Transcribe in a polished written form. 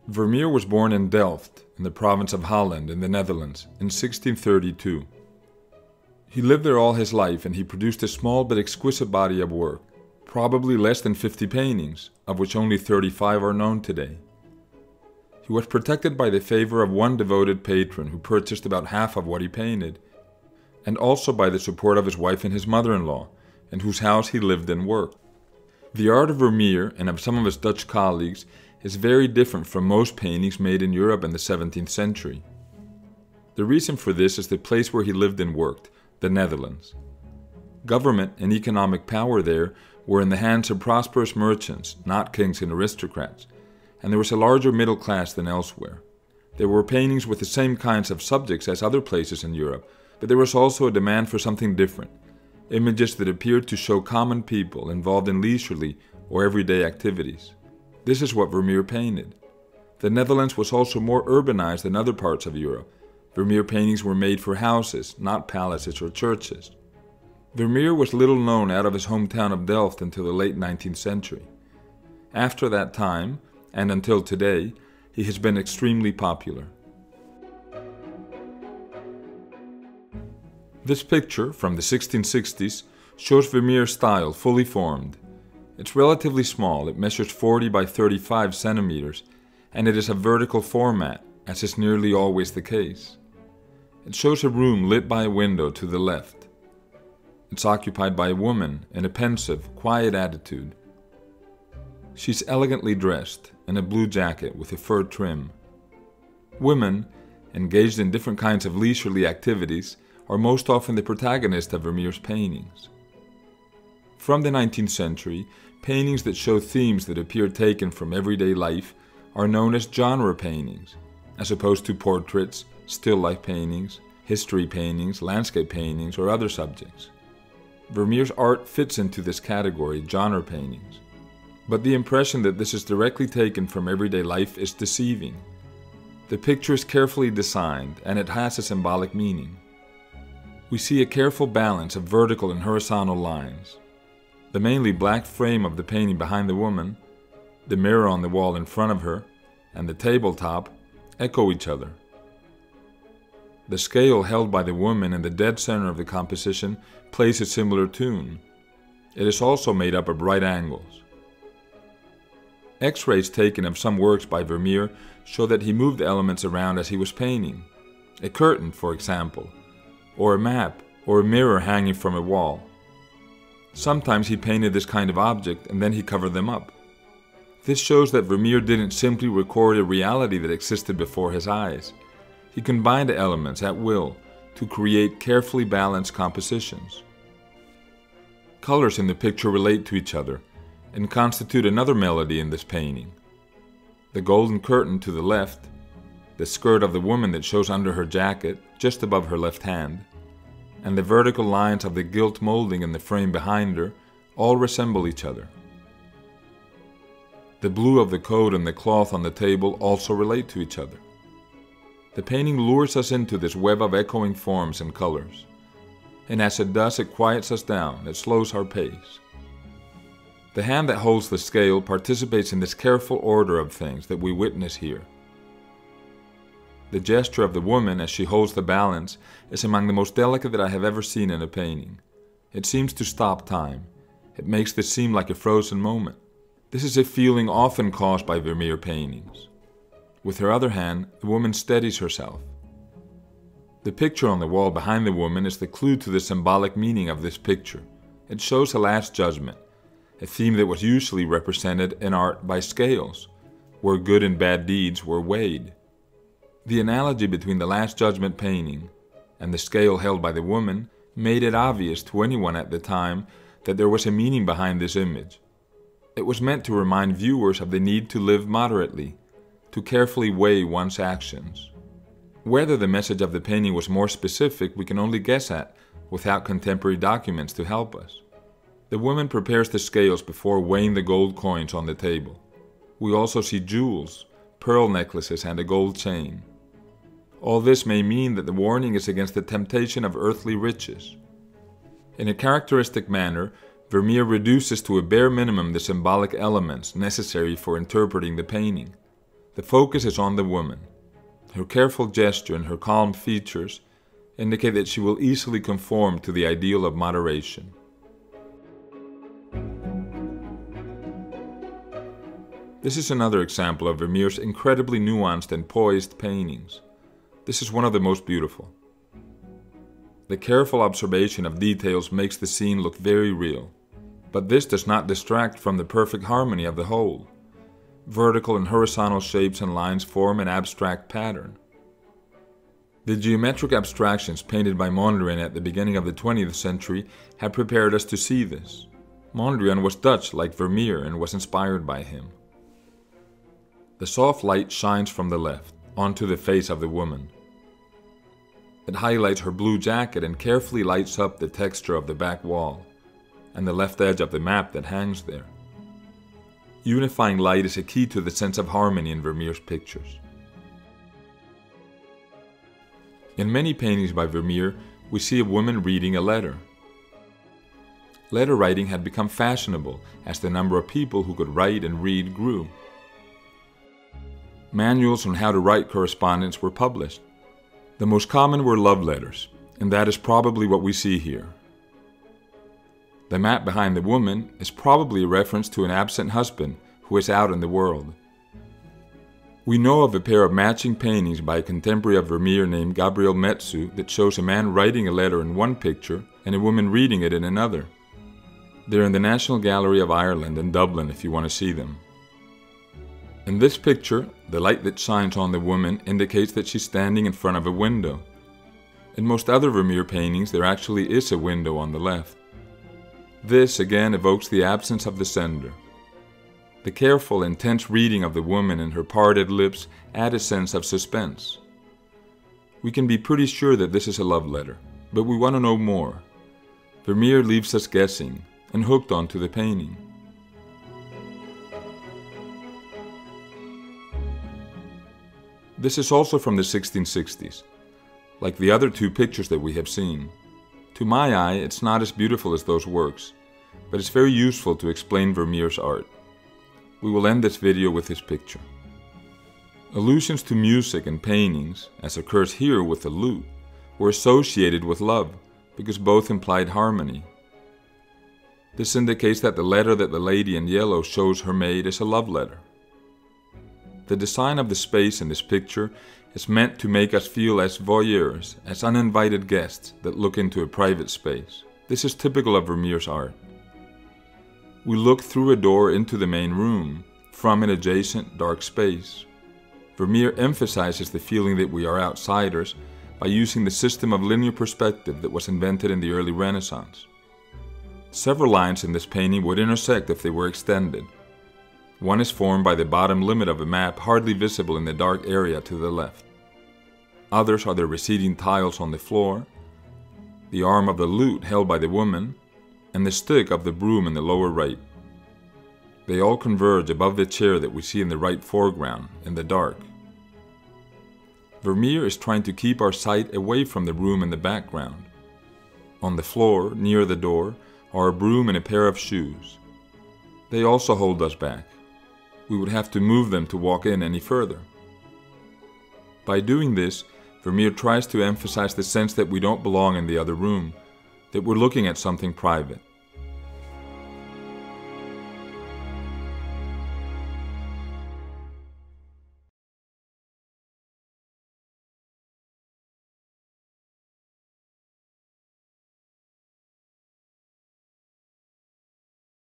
Vermeer was born in Delft, in the province of Holland in the Netherlands, in 1632. He lived there all his life and he produced a small but exquisite body of work, probably less than 50 paintings, of which only 35 are known today. He was protected by the favor of one devoted patron who purchased about half of what he painted, and also by the support of his wife and his mother-in-law, in whose house he lived and worked. The art of Vermeer and of some of his Dutch colleagues is very different from most paintings made in Europe in the 17th century. The reason for this is the place where he lived and worked, the Netherlands. Government and economic power there were in the hands of prosperous merchants, not kings and aristocrats, and there was a larger middle class than elsewhere. There were paintings with the same kinds of subjects as other places in Europe, but there was also a demand for something different, images that appeared to show common people involved in leisurely or everyday activities. This is what Vermeer painted. The Netherlands was also more urbanized than other parts of Europe. Vermeer paintings were made for houses, not palaces or churches. Vermeer was little known out of his hometown of Delft until the late 19th century. After that time, and until today, he has been extremely popular. This picture, from the 1660s, shows Vermeer's style fully formed. It's relatively small, it measures 40 by 35 centimeters, and it is a vertical format, as is nearly always the case. It shows a room lit by a window to the left. It's occupied by a woman in a pensive, quiet attitude. She's elegantly dressed in a blue jacket with a fur trim. Women, engaged in different kinds of leisurely activities, are most often the protagonist of Vermeer's paintings. From the 19th century, paintings that show themes that appear taken from everyday life are known as genre paintings, as opposed to portraits, still life paintings, history paintings, landscape paintings, or other subjects. Vermeer's art fits into this category, genre paintings. But the impression that this is directly taken from everyday life is deceiving. The picture is carefully designed and it has a symbolic meaning. We see a careful balance of vertical and horizontal lines. The mainly black frame of the painting behind the woman, the mirror on the wall in front of her, and the tabletop echo each other. The scale held by the woman in the dead center of the composition plays a similar tune. It is also made up of right angles. X-rays taken of some works by Vermeer show that he moved elements around as he was painting. A curtain, for example, or a map, or a mirror hanging from a wall. Sometimes he painted this kind of object and then he covered them up. This shows that Vermeer didn't simply record a reality that existed before his eyes. He combined the elements at will to create carefully balanced compositions. Colors in the picture relate to each other and constitute another melody in this painting. The golden curtain to the left, the skirt of the woman that shows under her jacket just above her left hand, and the vertical lines of the gilt molding in the frame behind her all resemble each other. The blue of the coat and the cloth on the table also relate to each other. The painting lures us into this web of echoing forms and colors, and as it does, it quiets us down, it slows our pace. The hand that holds the scale participates in this careful order of things that we witness here. The gesture of the woman as she holds the balance is among the most delicate that I have ever seen in a painting. It seems to stop time. It makes this seem like a frozen moment. This is a feeling often caused by Vermeer paintings. With her other hand, the woman steadies herself. The picture on the wall behind the woman is the clue to the symbolic meaning of this picture. It shows a last judgment, a theme that was usually represented in art by scales, where good and bad deeds were weighed. The analogy between the Last Judgment painting and the scale held by the woman made it obvious to anyone at the time that there was a meaning behind this image. It was meant to remind viewers of the need to live moderately, to carefully weigh one's actions. Whether the message of the painting was more specific we can only guess at without contemporary documents to help us. The woman prepares the scales before weighing the gold coins on the table. We also see jewels, pearl necklaces, and a gold chain. All this may mean that the warning is against the temptation of earthly riches. In a characteristic manner, Vermeer reduces to a bare minimum the symbolic elements necessary for interpreting the painting. The focus is on the woman. Her careful gesture and her calm features indicate that she will easily conform to the ideal of moderation. This is another example of Vermeer's incredibly nuanced and poised paintings. This is one of the most beautiful. The careful observation of details makes the scene look very real, but this does not distract from the perfect harmony of the whole. Vertical and horizontal shapes and lines form an abstract pattern. The geometric abstractions painted by Mondrian at the beginning of the 20th century have prepared us to see this. Mondrian was Dutch like Vermeer and was inspired by him. The soft light shines from the left onto the face of the woman. It highlights her blue jacket and carefully lights up the texture of the back wall and the left edge of the map that hangs there. Unifying light is a key to the sense of harmony in Vermeer's pictures. In many paintings by Vermeer, we see a woman reading a letter. Letter writing had become fashionable as the number of people who could write and read grew. Manuals on how to write correspondence were published. The most common were love letters, and that is probably what we see here. The map behind the woman is probably a reference to an absent husband who is out in the world. We know of a pair of matching paintings by a contemporary of Vermeer named Gabriel Metsu that shows a man writing a letter in one picture and a woman reading it in another. They're in the National Gallery of Ireland in Dublin if you want to see them. In this picture, the light that shines on the woman indicates that she's standing in front of a window. In most other Vermeer paintings, there actually is a window on the left. This again evokes the absence of the sender. The careful, intense reading of the woman and her parted lips add a sense of suspense. We can be pretty sure that this is a love letter, but we want to know more. Vermeer leaves us guessing and hooked onto the painting. This is also from the 1660s, like the other two pictures that we have seen. To my eye, it's not as beautiful as those works, but it's very useful to explain Vermeer's art. We will end this video with this picture. Allusions to music and paintings, as occurs here with the lute, were associated with love because both implied harmony. This indicates that the letter that the lady in yellow shows her maid is a love letter. The design of the space in this picture is meant to make us feel as voyeurs, as uninvited guests that look into a private space. This is typical of Vermeer's art. We look through a door into the main room, from an adjacent dark space. Vermeer emphasizes the feeling that we are outsiders by using the system of linear perspective that was invented in the early Renaissance. Several lines in this painting would intersect if they were extended. One is formed by the bottom limit of a map hardly visible in the dark area to the left. Others are the receding tiles on the floor, the arm of the lute held by the woman, and the stick of the broom in the lower right. They all converge above the chair that we see in the right foreground, in the dark. Vermeer is trying to keep our sight away from the room in the background. On the floor, near the door, are a broom and a pair of shoes. They also hold us back. We would have to move them to walk in any further. By doing this, Vermeer tries to emphasize the sense that we don't belong in the other room, that we're looking at something private.